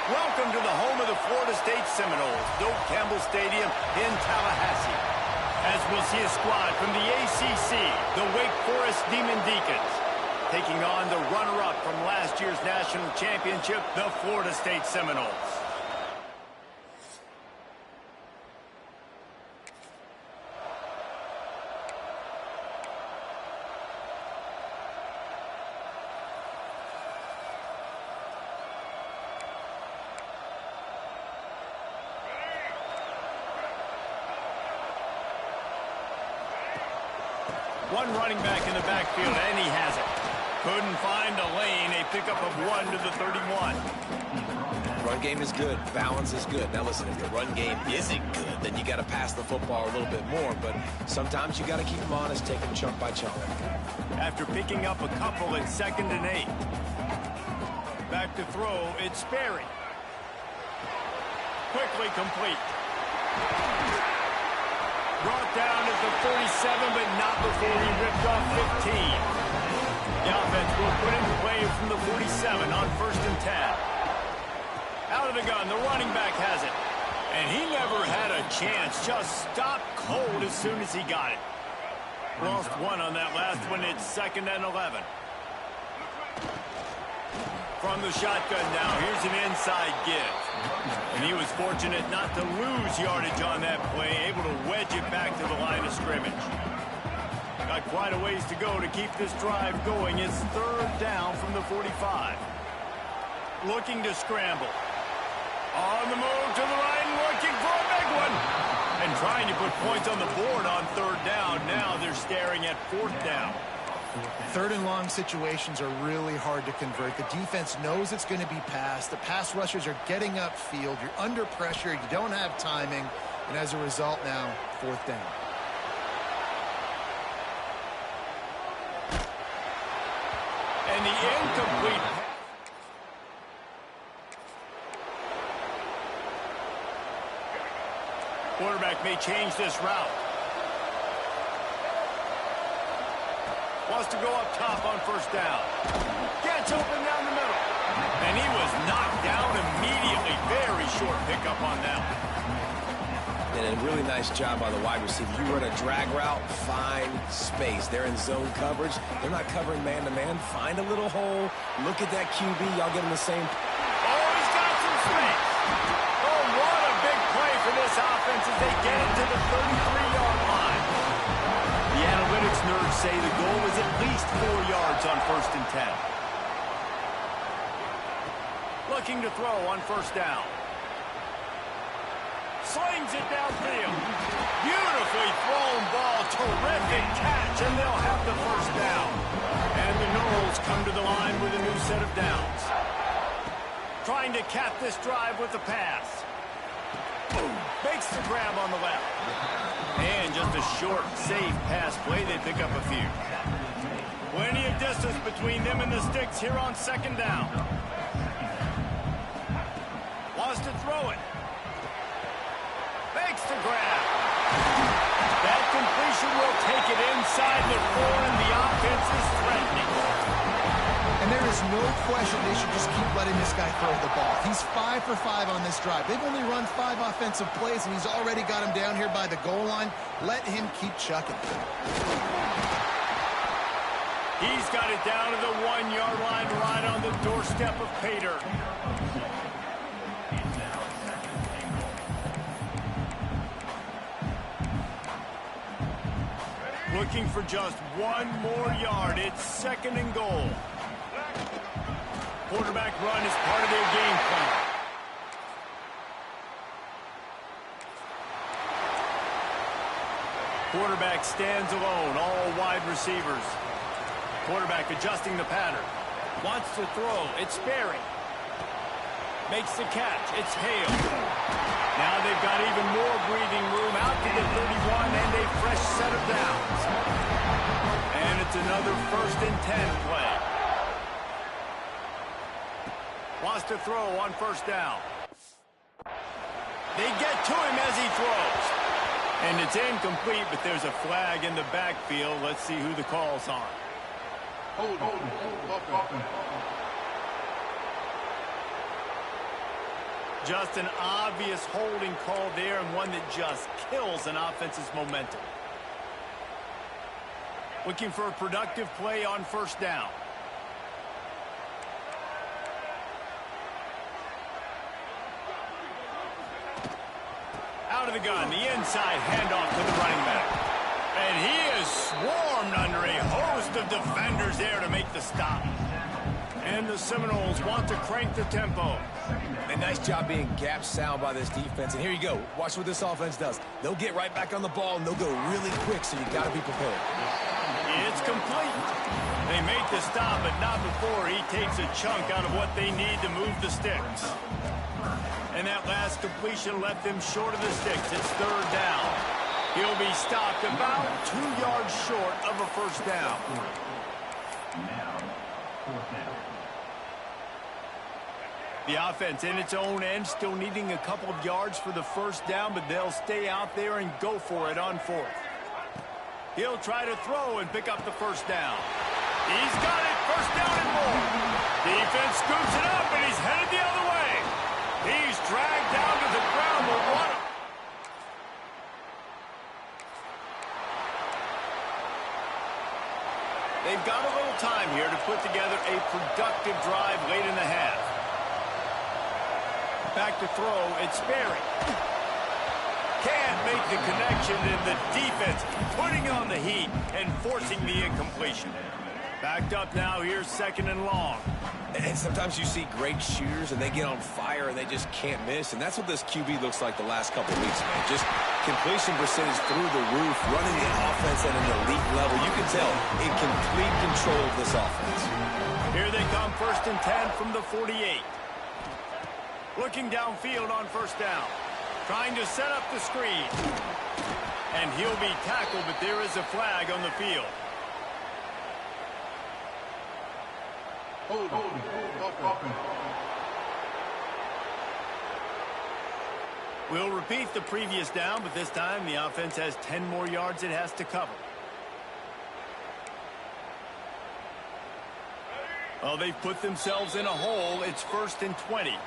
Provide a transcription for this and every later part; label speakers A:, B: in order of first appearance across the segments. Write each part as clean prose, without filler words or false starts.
A: Welcome to the home of the Florida State Seminoles, Doak Campbell Stadium in Tallahassee. As we'll see a squad from the ACC, the Wake Forest Demon Deacons, taking on the runner-up from last year's national championship, the Florida State Seminoles. One running back in the backfield, and he has it. Couldn't find a lane, a pickup of 1 to the 31.
B: Run game is good. Balance is good. Now listen, if the run game isn't good, then you got to pass the football a little bit more. But sometimes you got to keep them honest, take them chunk by chunk.
A: After picking up a couple in 2nd and 8. Back to throw, it's Sperry. Quickly complete. Brought down at the 47, but not before he ripped off 15. The offense will put into play from the 47 on 1st and 10. Out of the gun, the running back has it. And he never had a chance, just stopped cold as soon as he got it. Lost one on that last one, it's 2nd and 11. From the shotgun now, here's an inside give. And he was fortunate not to lose yardage on that play, able to wedge it back to the line of scrimmage. Got quite a ways to go to keep this drive going. It's 3rd down from the 45. Looking to scramble. On the move to the right, looking for a big one. And trying to put points on the board on 3rd down. Now they're staring at 4th down.
C: 3rd and long situations are really hard to convert. The defense knows it's going to be passed. The pass rushers are getting upfield. You're under pressure. You don't have timing. And as a result now, 4th down.
A: And the incomplete. Quarterback may change this route. Wants to go up top on 1st down. Gets open down the middle. And he was knocked down immediately. Very short pickup on that one.
B: And a really nice job by the wide receiver. You run a drag route, find space. They're in zone coverage. They're not covering man-to-man. Find a little hole. Look at that QB. Y'all get in the same.
A: Oh, he's got some space. Oh, what a big play for this offense as they get it to the 33-yard line. The analytics nerds say the goal is at least 4 yards on 1st and 10. Looking to throw on 1st down. Slings it downfield. Beautifully thrown ball. Terrific catch, and they'll have the 1st down. And the Noles come to the line with a new set of downs. Trying to cap this drive with the pass. Makes the grab on the left. And just a short, safe pass play. They pick up a few. Plenty of distance between them and the sticks here on 2nd down. Wants to throw it. Makes the grab. That completion will take it inside the 4, and the offense is threatening.
C: And there is no question they should just keep letting this guy throw the ball. He's 5 for 5 on this drive. They've only run 5 offensive plays, and he's already got him down here by the goal line. Let him keep chucking.
A: He's got it down to the 1-yard line, right on the doorstep of Pater. Looking for just 1 more yard. It's 2nd and goal. Quarterback run is part of their game plan. Quarterback stands alone, all wide receivers. Quarterback adjusting the pattern. Wants to throw. It's Sperry. Makes the catch. It's Hale. Now they've got even more breathing room out to the 31 and a fresh set of downs. And it's another 1st and 10 play. Wants to throw on 1st down. They get to him as he throws. And it's incomplete, but there's a flag in the backfield. Let's see who the call's on. Just an obvious holding call there, and one that just kills an offense's momentum. Looking for a productive play on first down. Out of the gun, the inside handoff to the running back. And he is swarmed under a host of defenders there to make the stop. And the Seminoles want to crank the tempo.
B: A nice job being gap sound by this defense. And here you go. Watch what this offense does. They'll get right back on the ball, and they'll go really quick, so you got to be prepared.
A: It's complete. They make the stop, but not before he takes a chunk out of what they need to move the sticks. And that last completion left them short of the sticks. It's third down. He'll be stopped about 2 yards short of a first down. The offense in its own end, still needing a couple of yards for the first down, but they'll stay out there and go for it on fourth. He'll try to throw and pick up the first down. He's got it, first down and more. Defense scoops it up, and he's headed the other way. He's dragged down to the ground, but what? They've got a little time here to put together a productive drive late in the half. Back to throw, it's Sperry. Can't make the connection, and the defense putting on the heat and forcing the incompletion. Backed up now, here's second and long.
B: And sometimes you see great shooters, and they get on fire, and they just can't miss. And that's what this QB looks like the last couple of weeks, man. Just completion percentage through the roof, running the offense at an elite level. You can tell in complete control of this offense.
A: Here they come, first and 10 from the 48. Looking downfield on first down. Trying to set up the screen. And he'll be tackled, but there is a flag on the field. We'll repeat the previous down, but this time the offense has 10 more yards it has to cover. Well, they've put themselves in a hole. It's first and 20.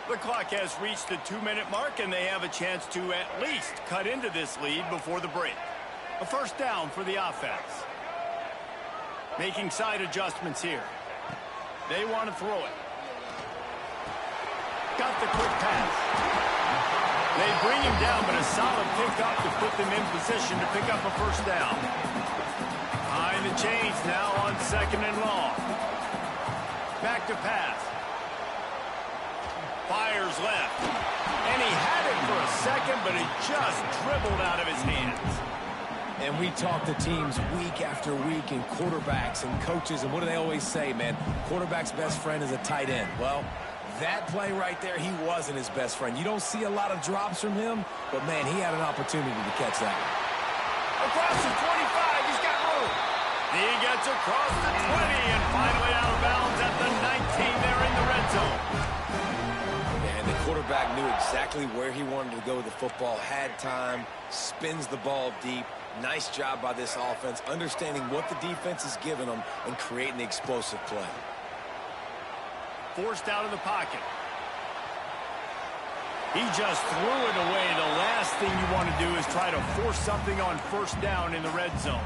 A: The clock has reached the 2-minute mark, and they have a chance to at least cut into this lead before the break. A first down for the offense. Making side adjustments here. They want to throw it. Got the quick pass. They bring him down, but a solid pickup to put them in position to pick up a first down. Behind the chains now on second and long. Back to pass. Fires left. And he had it for a second, but it just dribbled out of his hands.
B: And we talk to teams week after week, and quarterbacks and coaches, and what do they always say, man? Quarterback's best friend is a tight end. Well, that play right there, he wasn't his best friend. You don't see a lot of drops from him, but, man, he had an opportunity to catch that one.
A: Across the 25, he's got room. He gets across the 20 and finally out of bounds at the 19 there in the red zone.
B: And the quarterback knew exactly where he wanted to go with the football, had time, spins the ball deep. Nice job by this offense, understanding what the defense is giving them and creating the explosive play.
A: Forced out of the pocket. He just threw it away. The last thing you want to do is try to force something on first down in the red zone.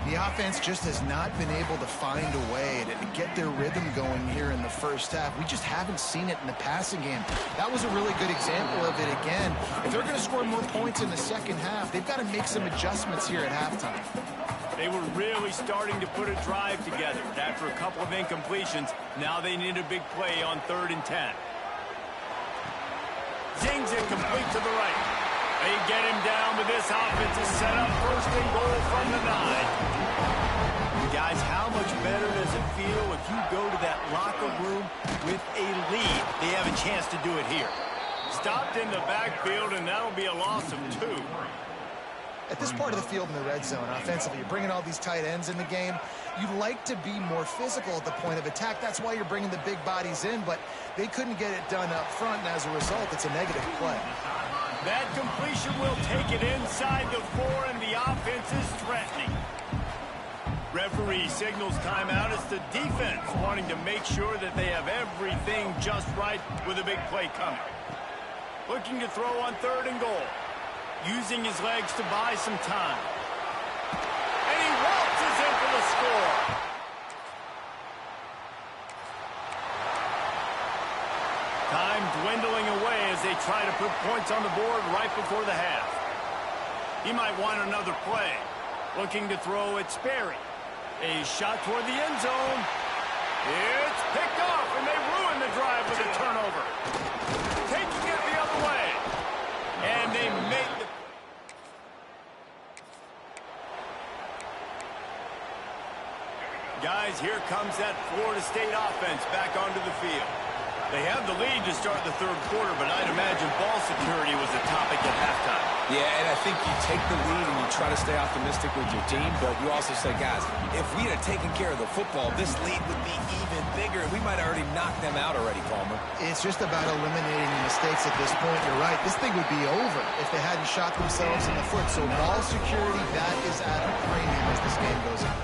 C: The offense just has not been able to find a way to get their rhythm going here in the first half. We just haven't seen it in the passing game. That was a really good example of it again. If they're going to score more points in the second half, they've got to make some adjustments here at halftime.
A: They were really starting to put a drive together. After a couple of incompletions, now they need a big play on 3rd and 10. Zings it complete to the right. They get him down, but this offense is set up first and goal from the 9. Guys, how much better does it feel if you go to that locker room with a lead? They have a chance to do it here. Stopped in the backfield, and that'll be a loss of 2.
C: At this part of the field in the red zone, offensively, you're bringing all these tight ends in the game. You'd like to be more physical at the point of attack. That's why you're bringing the big bodies in, but they couldn't get it done up front, and as a result, it's a negative play.
A: That completion will take it inside the 4, and the offense is threatening. Referee signals timeout. It's the defense wanting to make sure that they have everything just right with a big play coming. Looking to throw on 3rd and goal. Using his legs to buy some time. And he waltzes in for the score. Time dwindling away as they try to put points on the board right before the half. He might want another play. Looking to throw at Sperry. A shot toward the end zone. It's picked off, and they ruin the drive with a turnover. Taking it the other way. And they make the... Guys, here comes that Florida State offense back onto the field. They have the lead to start the 3rd quarter, but I'd imagine ball security was a topic at halftime.
B: Yeah, and I think you take the lead and you try to stay optimistic with your team, but you also say, guys, if we had taken care of the football, this lead would be even bigger, and we might have already knocked them out already, Palmer.
C: It's just about eliminating the mistakes at this point. You're right. This thing would be over if they hadn't shot themselves in the foot. So ball security, that is at a premium as this game goes on.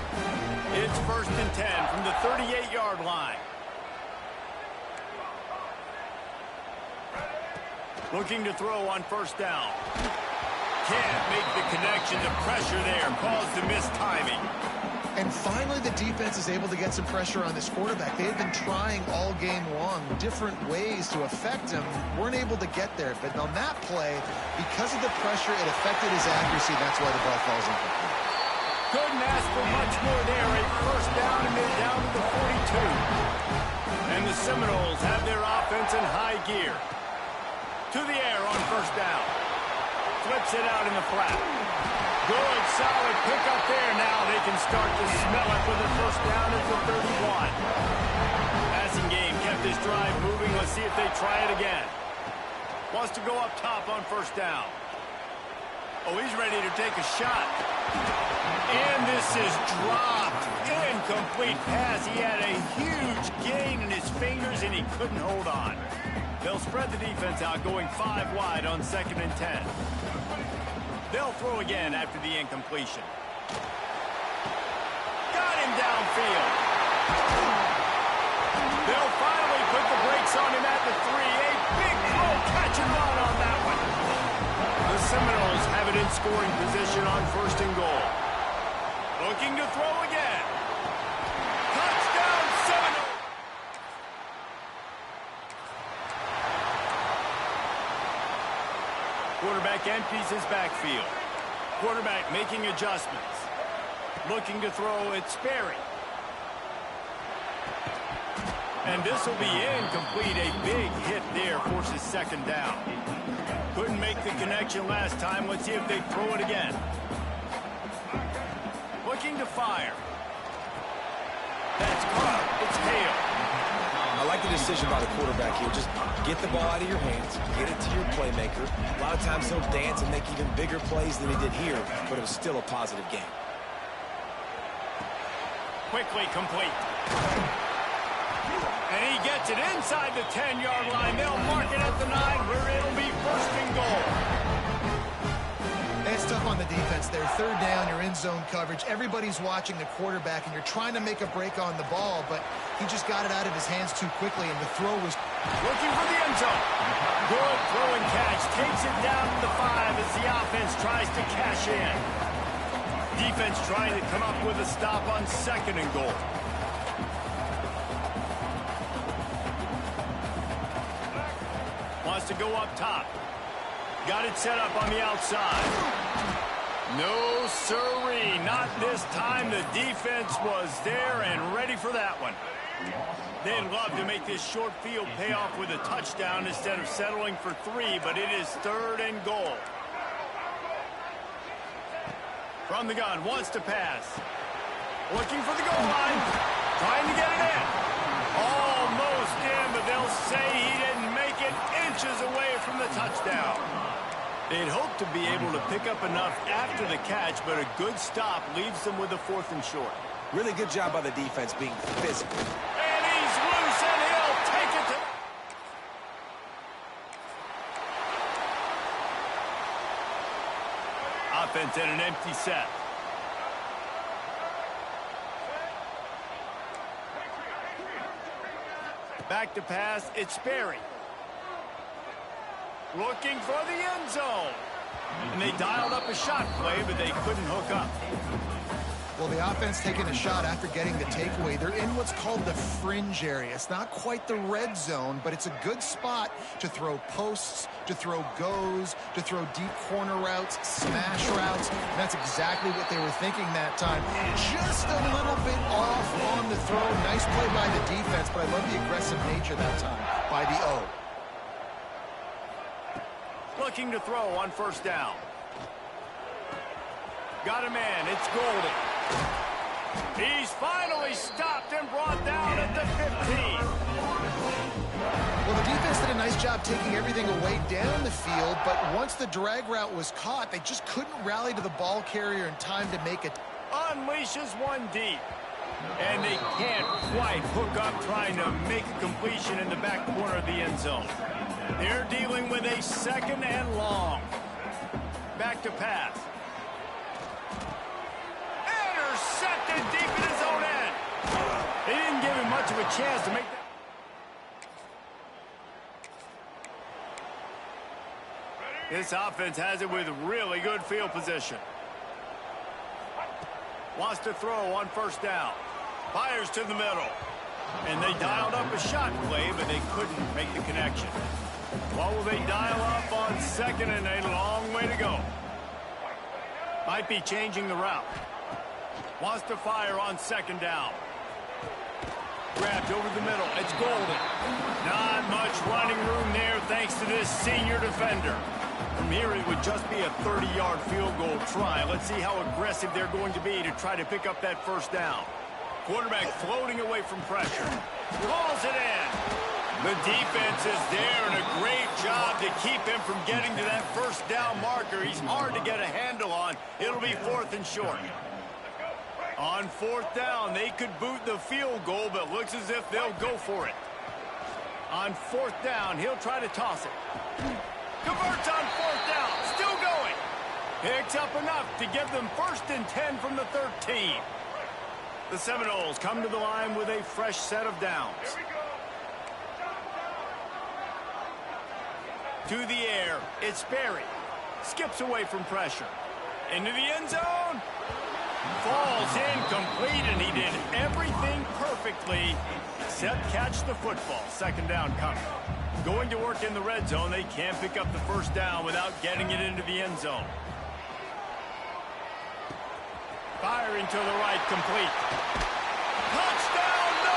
A: It's 1st and 10 from the 38-yard line. Looking to throw on 1st down. Can't make the connection. The pressure there caused the missed timing.
C: And finally, the defense is able to get some pressure on this quarterback. They had been trying all game long different ways to affect him. Weren't able to get there. But on that play, because of the pressure, it affected his accuracy. That's why the ball falls incomplete.
A: Couldn't ask for much more there. A 1st down, and they're down to the 42. And the Seminoles have their offense in high gear. To the air on 1st down. Flips it out in the flat. Good, solid pickup there. Now they can start to smell it with a 1st down at the 31. Passing game kept this drive moving. Let's see if they try it again. Wants to go up top on 1st down. Oh, he's ready to take a shot. And this is dropped. Incomplete pass. He had a huge gain in his fingers, and he couldn't hold on. They'll spread the defense out, going 5 wide on 2nd and 10. They'll throw again after the incompletion. Got him downfield. They'll finally put the brakes on him at the 3. A big throw, catch and run on that one. The Seminoles have it in scoring position on 1st and goal. Looking to throw again. Touchdown, Seminoles. Quarterback empties his backfield. Quarterback making adjustments. Looking to throw at Sperry. And this will be incomplete. A big hit there forces 2nd down. Couldn't make the connection last time. Let's see if they throw it again. Looking to fire. That's caught. It's Hale.
B: I like the decision by the quarterback here. Just get the ball out of your hands, get it to your playmaker. A lot of times he'll dance and make even bigger plays than he did here, but it was still a positive game.
A: Quickly complete. And he gets it inside the 10-yard line. They'll mark it at the 9, where it'll be 1st and goal.
C: It's tough on the defense there. 3rd down, you're in zone coverage. Everybody's watching the quarterback, and you're trying to make a break on the ball, but he just got it out of his hands too quickly, and the throw was...
A: Looking for the end zone. Good throw and catch. Takes it down to the 5 as the offense tries to cash in. Defense trying to come up with a stop on 2nd and goal. Wants to go up top. Got it set up on the outside. No, sirree. Not this time. The defense was there and ready for that one. They'd love to make this short field pay off with a touchdown instead of settling for 3, but it is 3rd and goal. From the gun, wants to pass. Looking for the goal line. Trying to get it in. Almost in, but they'll say he didn't make it, inches away from the touchdown. They'd hope to be able to pick up enough after the catch, but a good stop leaves them with a 4th and short.
B: Really good job by the defense being physical.
A: And he's loose, and he'll take it to... Offense at an empty set. Back to pass, it's Sperry. Looking for the end zone. And they dialed up a shot play, but they couldn't hook up.
C: Well, the offense taking a shot after getting the takeaway. They're in what's called the fringe area. It's not quite the red zone, but it's a good spot to throw posts, to throw goes, to throw deep corner routes, smash routes. And that's exactly what they were thinking that time. Just a little bit off on the throw. Nice play by the defense, but I love the aggressive nature that time by the O.
A: Looking to throw on first down. Got a man, it's Golden. He's finally stopped and brought down at the 15.
C: Well, the defense did a nice job taking everything away down the field, but once the drag route was caught, they just couldn't rally to the ball carrier in time to make it.
A: Unleashes one deep. And they can't quite hook up trying to make a completion in the back corner of the end zone. They're dealing with a second and long. Back to pass. Intercepted deep in his own end. They didn't give him much of a chance to make that. This offense has it with really good field position. Wants to throw on first down. Fires to the middle. And they dialed up a shot play, but they couldn't make the connection. What will they dial up on second and a long way to go? Might be changing the route. Wants to fire on second down. Grabbed over the middle. It's Golden. Not much running room there thanks to this senior defender. From here, it would just be a 30-yard field goal try. Let's see how aggressive they're going to be to try to pick up that first down. Quarterback floating away from pressure. Calls it in. The defense is there, and a great job to keep him from getting to that first down marker. He's hard to get a handle on. It'll be 4th and short. On 4th down, they could boot the field goal, but looks as if they'll go for it. On 4th down, he'll try to toss it. Converts on 4th down, still going. Picks up enough to give them 1st and 10 from the 13. The Seminoles come to the line with a fresh set of downs. To the air, it's Sperry. Skips away from pressure. Into the end zone. Falls incomplete, and he did everything perfectly except catch the football. 2nd down coming. Going to work in the red zone. They can't pick up the first down without getting it into the end zone. Firing to the right, complete. Touchdown, no!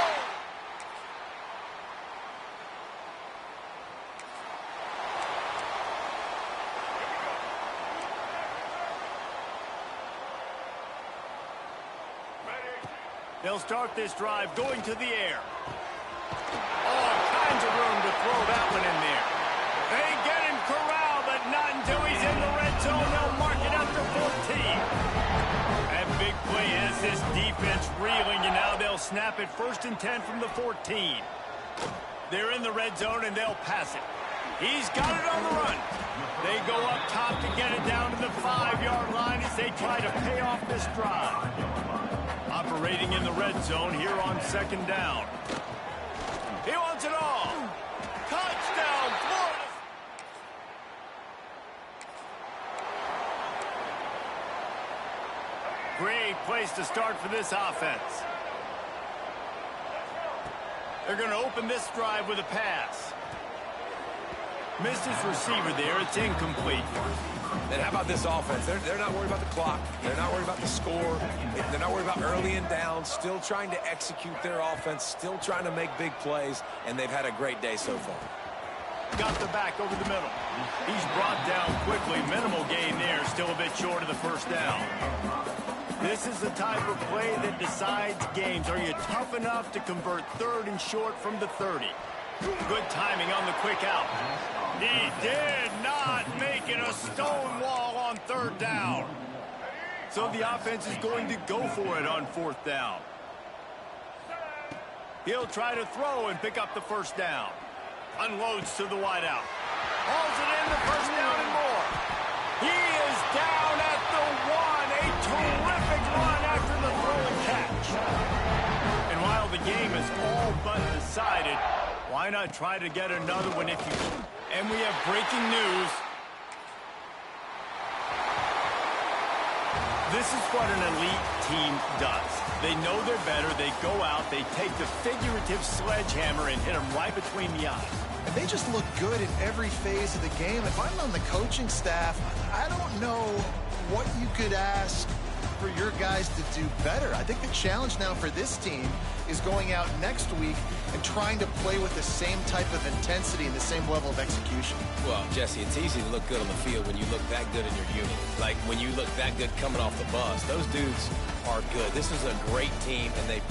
A: They'll start this drive going to the air. All kinds of room to throw that one in there. They get him corralled, but not until he's in the red zone. They'll mark it up to 14. That big play has this defense reeling, and now they'll snap it 1st and 10 from the 14. They're in the red zone, and they'll pass it. He's got it on the run. They go up top to get it down to the 5-yard line as they try to pay off this drive. Operating in the red zone here on 2nd down. He wants it all. Touchdown, Florida. Great place to start for this offense. They're going to open this drive with a pass. Missed his receiver there. It's incomplete.
B: Then how about this offense? They're not worried about the clock. They're not worried about the score. They're not worried about early and down. Still trying to execute their offense. Still trying to make big plays. And they've had a great day so far.
A: Got the back over the middle. He's brought down quickly. Minimal gain there. Still a bit short of the first down. This is the type of play that decides games. Are you tough enough to convert 3rd and short from the 30? Good timing on the quick out. He did not make it a stone wall on 3rd down. So the offense is going to go for it on 4th down. He'll try to throw and pick up the first down. Unloads to the wideout. Hauls it in, the first down and more. He is down at the 1. A terrific run after the throw and catch. And while the game is all but decided, Why not try to get another one if you can? And we have breaking news. This is what an elite team does. They know they're better. They go out. They take the figurative sledgehammer and hit them right between the eyes.
C: And they just look good in every phase of the game. If I'm on the coaching staff, I don't know what you could ask for your guys to do better. I think the challenge now for this team is going out next week and trying to play with the same type of intensity and the same level of execution.
B: Well, Jesse, it's easy to look good on the field when you look that good in your unit. Like when you look that good coming off the bus. Those dudes are good. This is a great team, and they